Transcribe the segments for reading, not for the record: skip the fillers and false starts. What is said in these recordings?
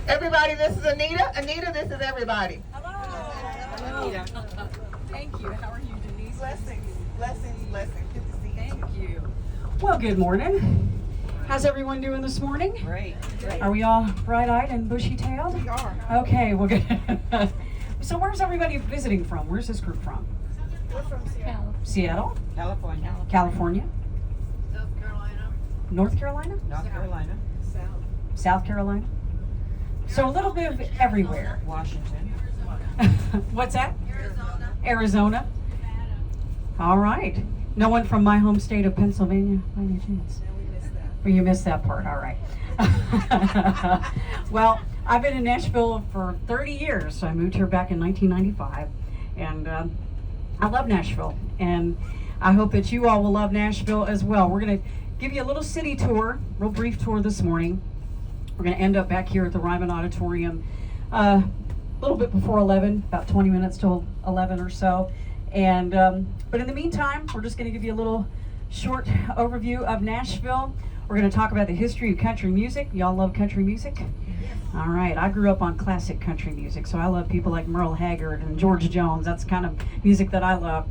Everybody, this is Anita. Anita, this is everybody. Hello. Anita. Thank you. How are you, Denise? Blessings, blessings, blessings. Good to see you. Thank you. Well, good morning. How's everyone doing this morning? Great. Are we all bright-eyed and bushy-tailed? We are. Okay, well, good. So where's everybody visiting from? Where's this group from? We're from Seattle. Seattle? California. California? South Carolina. North Carolina? North Carolina. South Carolina? So a little bit of everywhere. Washington. What's that? Arizona. Arizona? All right. No one from my home state of Pennsylvania by any chance? No, we missed that. Well, you missed that part, all right. Well, I've been in Nashville for 30 years. So I moved here back in 1995. And I love Nashville. And I hope that you all will love Nashville as well. We're going to give you a little city tour, real brief tour this morning. We're going to end up back here at the Ryman Auditorium a little bit before 11, about 20 minutes till 11 or so. And but in the meantime, we're just going to give you a little short overview of Nashville. We're going to talk about the history of country music. Y'all love country music? Yes. All right. I grew up on classic country music, so I love people like Merle Haggard and George Jones. That's the kind of music that I love.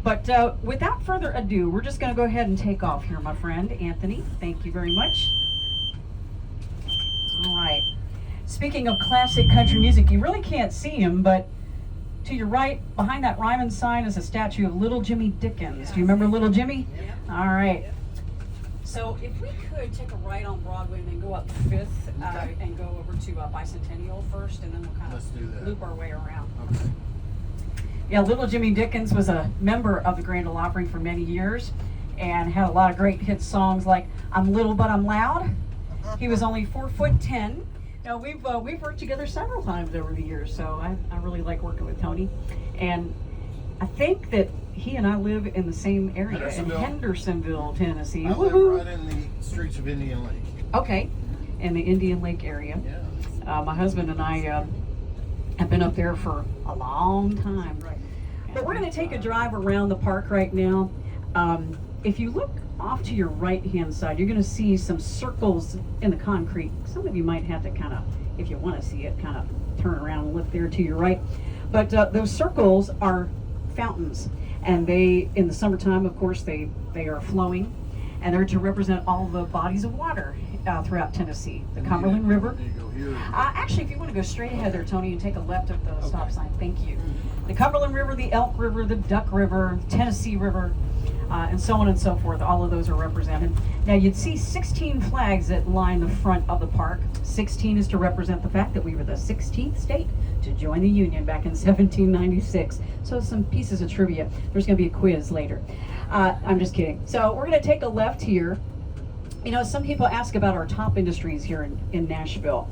But without further ado, we're just going to go ahead and take off here, my friend Anthony. Thank you very much. All right. Speaking of classic country music, you really can't see him, but to your right, behind that Ryman sign, is a statue of Little Jimmy Dickens. Do you remember Little Jimmy? Yeah. All right. So if we could take a right on Broadway and then go up 5th and go over to Bicentennial first, and then we'll kind of loop our way around. Okay. Yeah, Little Jimmy Dickens was a member of the Grand Ole Opry for many years and had a lot of great hit songs like I'm Little But I'm Loud. He was only 4'10". Now we've worked together several times over the years, so I really like working with Tony. And I think that he and I live in the same area in Hendersonville, Tennessee. I live right in the streets of Indian Lake. Okay, in the Indian Lake area. Yeah. My husband and I have been up there for a long time. But we're going to take a drive around the park right now. If you look off to your right-hand side, you're going to see some circles in the concrete. Some of you might have to kind of, if you want to see it, kind of turn around and look there to your right. But those circles are fountains, and they, in the summertime, of course, they are flowing, and they're to represent all the bodies of water throughout Tennessee. The Cumberland River. Actually, if you want to go straight ahead there, Tony, and take a left at the stop sign, thank you. The Cumberland River, the Elk River, the Duck River, Tennessee River, and so on and so forth. All of those are represented. Now you'd see 16 flags that line the front of the park. 16 is to represent the fact that we were the 16th state to join the Union back in 1796. So some pieces of trivia. There's going to be a quiz later. I'm just kidding. So we're going to take a left here. You know, some people ask about our top industries here in Nashville.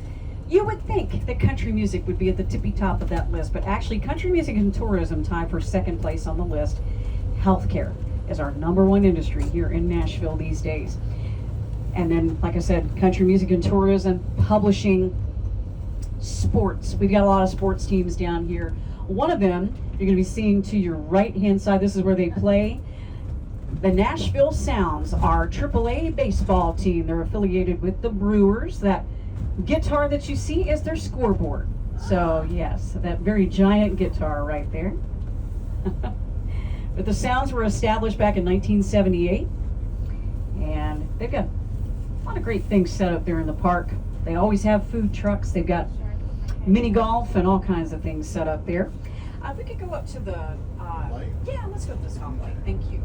You would think that country music would be at the tippy top of that list, but actually country music and tourism tie for second place on the list. Healthcare is our #1 industry here in Nashville these days. And then, like I said, country music and tourism, publishing, sports. We've got a lot of sports teams down here. One of them, you're going to be seeing to your right-hand side, this is where they play. The Nashville Sounds, our AAA baseball team. They're affiliated with the Brewers. That guitar that you see is their scoreboard. So, yes, that very giant guitar right there. But the Sounds were established back in 1978, and they've got a lot of great things set up there in the park. They always have food trucks. They've got mini golf and all kinds of things set up there. We could go up to the, yeah, let's go to the stoplight. Thank you.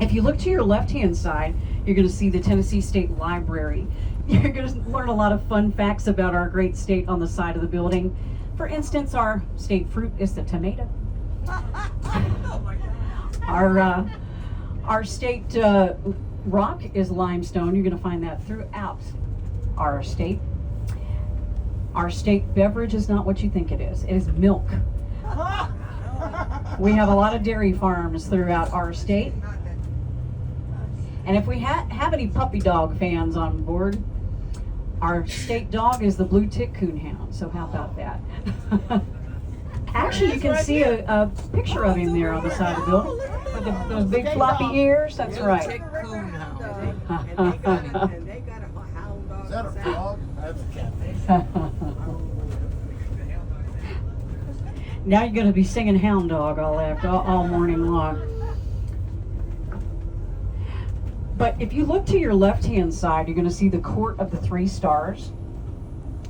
If you look to your left-hand side, you're going to see the Tennessee State Library. You're going to learn a lot of fun facts about our great state on the side of the building. For instance, our state fruit is the tomato. Our state rock is limestone. You're going to find that throughout our state. Our state beverage is not what you think it is. It is milk. We have a lot of dairy farms throughout our state. And if we have any puppy dog fans on board, our state dog is the blue tick coonhound. So how about that? Actually, you can see a picture of him there on the side of the building with those big floppy ears. That's right. Is that a frog? That's a cat. Now you're going to be singing Hound Dog all morning long. But if you look to your left-hand side, you're going to see the Court of the Three Stars.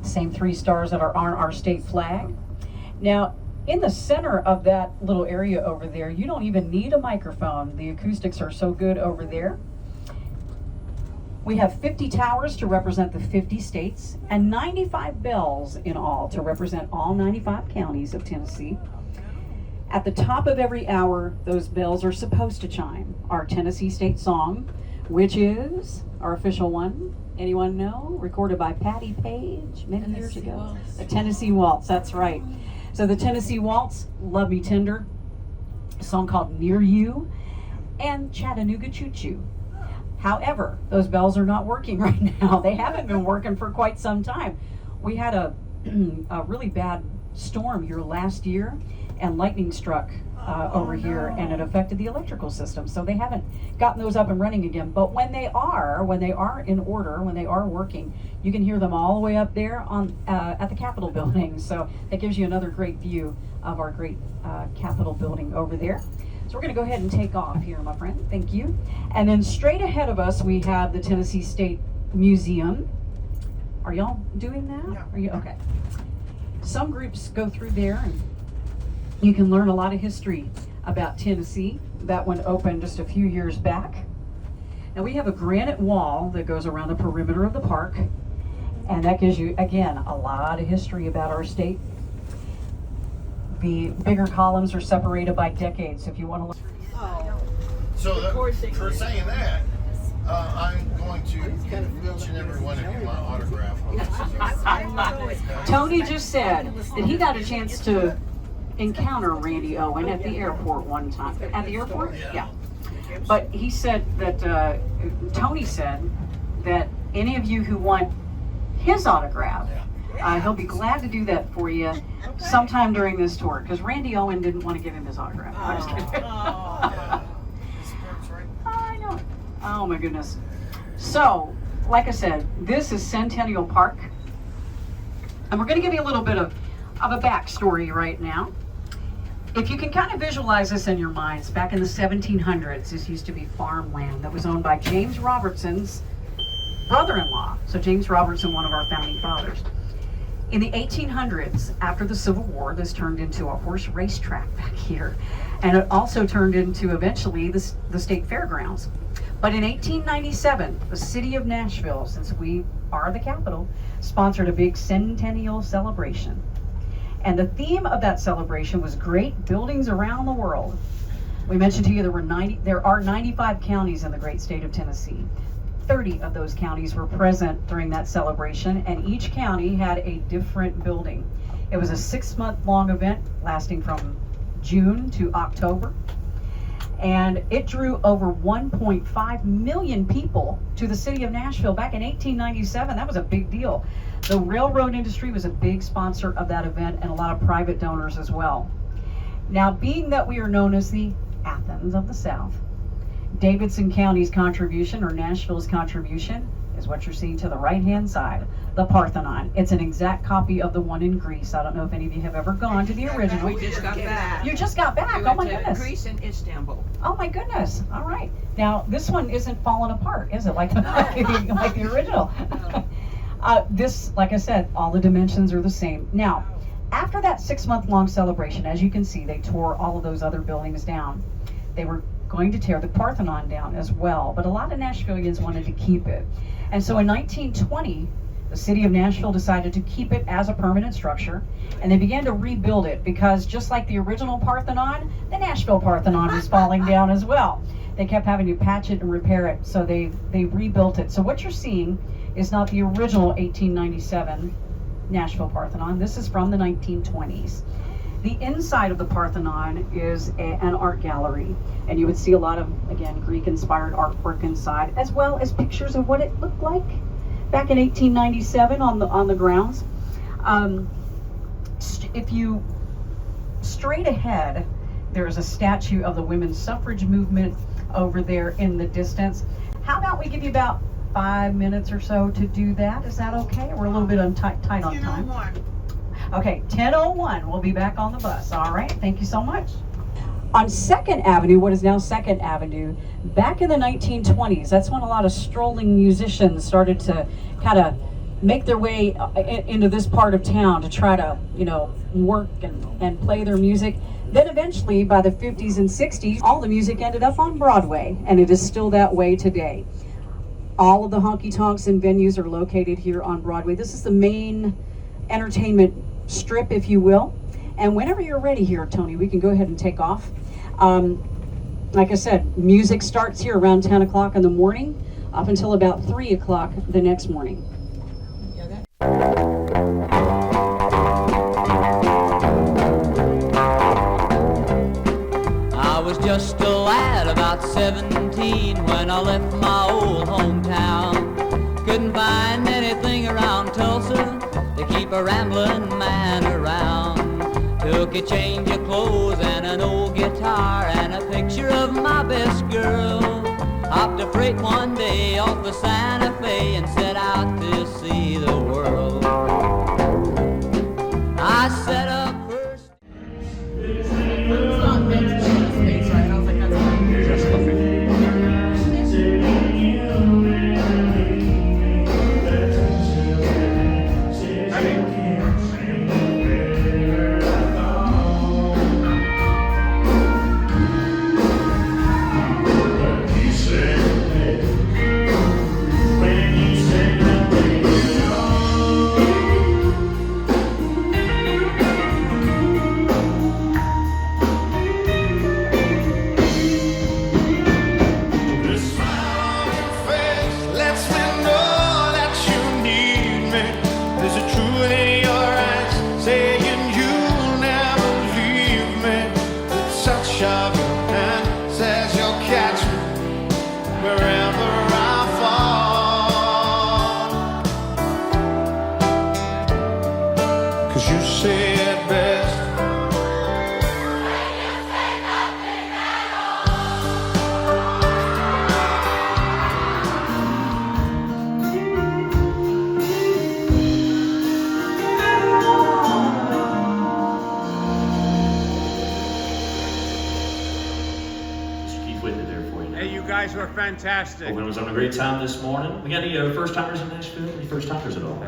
Same 3 stars that are on our state flag. Now, in the center of that little area over there, you don't even need a microphone. The acoustics are so good over there. We have 50 towers to represent the 50 states and 95 bells in all to represent all 95 counties of Tennessee. At the top of every hour, those bells are supposed to chime our Tennessee state song, which is our official one. Anyone know? Recorded by Patti Page many years ago. The Tennessee Waltz, that's right. So the Tennessee Waltz, Love Me Tender, a song called Near You, and Chattanooga Choo Choo. However, those bells are not working right now. They haven't been working for quite some time. We had a really bad storm here last year, and lightning struck over here, and it affected the electrical system. So they haven't gotten those up and running again. But when they are in order, when they are working, you can hear them all the way up there on at the Capitol building. So that gives you another great view of our great Capitol building over there. So we're going to go ahead and take off here, my friend. Thank you. And then straight ahead of us, we have the Tennessee State Museum. Are y'all doing that? Yeah. Are you okay? Some groups go through there, and you can learn a lot of history about Tennessee. That one opened just a few years back. Now we have a granite wall that goes around the perimeter of the park, and that gives you, again, a lot of history about our state. The bigger columns are separated by decades, if you want to look. So for saying that, I'm going to give each and every one of you my autograph. Tony just said that he got a chance to encounter Randy Owen at the airport one time. At the airport? Yeah. But he said that, Tony said that any of you who want his autograph, he'll be glad to do that for you sometime during this tour, because Randy Owen didn't want to give him his autograph. I'm just kidding. I know. Oh my goodness. So, like I said, this is Centennial Park, and we're going to give you a little bit of a backstory right now. If you can kind of visualize this in your minds, back in the 1700s, this used to be farmland that was owned by James Robertson's brother-in-law. So James Robertson, one of our founding fathers. In the 1800s, after the Civil War, this turned into a horse racetrack back here. And it also turned into, eventually, the state fairgrounds. But in 1897, the city of Nashville, since we are the capital, sponsored a big centennial celebration. And the theme of that celebration was great buildings around the world. We mentioned to you there are 95 counties in the great state of Tennessee. 30 of those counties were present during that celebration, and each county had a different building. It was a 6-month-long event lasting from June to October, and it drew over 1.5 million people to the city of Nashville back in 1897. That was a big deal. The railroad industry was a big sponsor of that event, and a lot of private donors as well. Now, being that we are known as the Athens of the South, Davidson County's contribution, or Nashville's contribution, is what you're seeing to the right-hand side, the Parthenon. It's an exact copy of the one in Greece. I don't know if any of you have ever gone to the original. We just got back. You just got back? We Oh went my to goodness. Greece and Istanbul. Oh my goodness. All right. Now, this one isn't falling apart, is it? Like the original. This, like I said, all the dimensions are the same. Now, after that 6-month-long celebration, as you can see, they tore all of those other buildings down. They were going to tear the Parthenon down as well, but a lot of Nashvillians wanted to keep it. And so in 1920, the city of Nashville decided to keep it as a permanent structure, and they began to rebuild it, because just like the original Parthenon, the Nashville Parthenon was falling down as well. They kept having to patch it and repair it, so they rebuilt it. So what you're seeing is not the original 1897 Nashville Parthenon. This is from the 1920s. The inside of the Parthenon is an art gallery, and you would see a lot of, again, Greek-inspired artwork inside, as well as pictures of what it looked like back in 1897 on the grounds. If you straight ahead, there's a statue of the women's suffrage movement over there in the distance. How about we give you about 5 minutes or so to do that. Is that okay? We're a little bit tight on time. Okay, 10:01. We'll be back on the bus. All right. Thank you so much. On 2nd Avenue, what is now 2nd Avenue, back in the 1920s, that's when a lot of strolling musicians started to kind of make their way into this part of town to try to, work and play their music. Then eventually, by the 50s and 60s, all the music ended up on Broadway, and it is still that way today. All of the honky-tonks and venues are located here on Broadway. This is the main entertainment strip, if you will. And whenever you're ready here, Tony, we can go ahead and take off. Like I said, music starts here around 10 o'clock in the morning up until about 3 o'clock the next morning. I was just a lad about 17 when I left my old hometown. Couldn't find anything around Tulsa to keep a rambling man around. Took a change of clothes and an old guitar and a picture of my best girl. Hopped a freight one day off the Santa Fe and set out to see the world. I set up first. guys were fantastic. Well, I was having a great time this morning. We got any first-timers in Nashville? Any first-timers at all?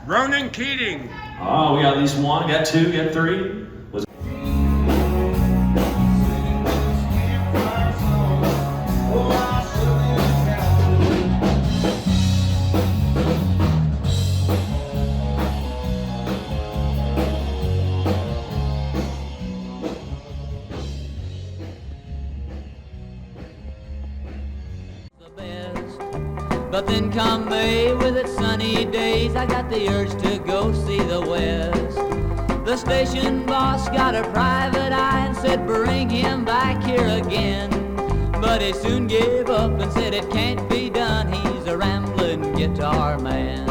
Ronan Keating. Oh, we got at least one, got two, got three. But then come May with its sunny days, I got the urge to go see the West. The station boss got a private eye and said bring him back here again. But he soon gave up and said it can't be done, he's a rambling guitar man.